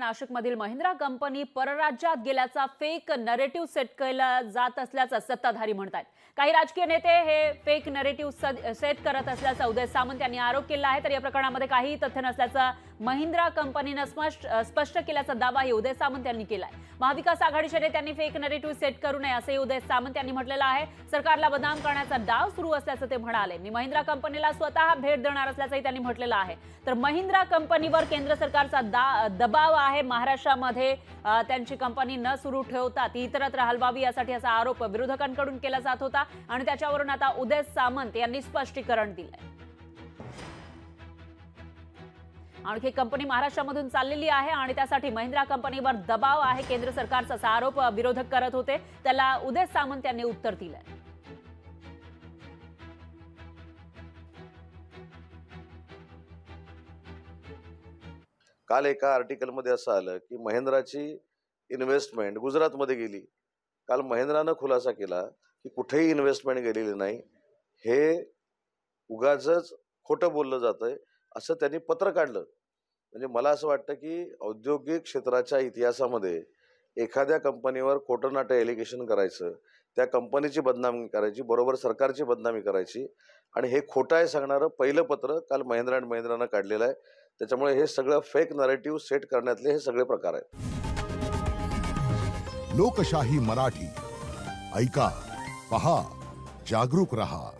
नाशिकमधील महिंद्रा कंपनी परराज्यात गेल्याचा फेक नरेटिव्ह सेट केला जात असल्याचं सत्ताधारी म्हणतात। काही राजकीय नेते हे फेक नरेटिव्ह सेट करत असल्याचा उदय सामंत यांनी आरोप केला आहे। तर या प्रकरणामध्ये काही तथ्य नसल्याचं महिंद्रा कंपनीने स्पष्ट केल्याचा दावाही उदय सामंत यांनी केला आहे। महाविकास आघाडीच्या नेत्यांनी फेक नरेटिव्ह सेट करू नये असे उदय सामंत यांनी म्हटलेलं आहे। सरकारला बदनाम करण्याचा डाव सुरू असल्याचं ते म्हणाले। मी महिंद्रा कंपनीला स्वतः भेट देणार असल्याचंही त्यांनी म्हटलेलं आहे। तर महिंद्रा कंपनीवर केंद्र सरकारचा दबाव आहे। महाराष्ट्रामध्ये त्यांची कंपनी न सुरू ठेवता ती इतरत्र हलवावी यासाठी असा आरोप विरोधकांकडून केला जात होता आणि त्याच्यावरून आता उदय सामंत यांनी स्पष्टीकरण दिलंय। आणखी कंपनी महाराष्ट्रामधून चाललेली आहे आणि त्यासाठी महिंद्रा कंपनीवर दबाव आहे केंद्र सरकारचा असा आरोप विरोधक करत होते। त्याला उदय सामंत यांनी उत्तर दिलंय। काल एका आर्टिकल मध्ये असं आलं की महिंद्राची इन्व्हेस्टमेंट गुजरातमध्ये गेली। काल महिंद्रानं खुलासा केला की कुठेही इन्व्हेस्टमेंट गेलेली नाही, हे उगाचच खोटं बोललं जातंय असं त्यांनी पत्र काढलं। म्हणजे मला असं वाटतं की औद्योगिक क्षेत्राच्या इतिहासामध्ये एखाद्या कंपनीवर खोटं नाटं एलिगेशन करायचं, त्या कंपनीची बदनामी करायची, बरोबर सरकारची बदनामी करायची आणि हे खोटं आहे सांगणारं पहिलं पत्र काल महिंद्रा अँड महिंद्रानं काढलेलं आहे। त्याच्यामुळे हे सगळं फेक नरेटिव्ह सेट करण्यातले हे सगळे प्रकार आहेत। लोकशाही मराठी ऐका, पहा, जागरूक रहा।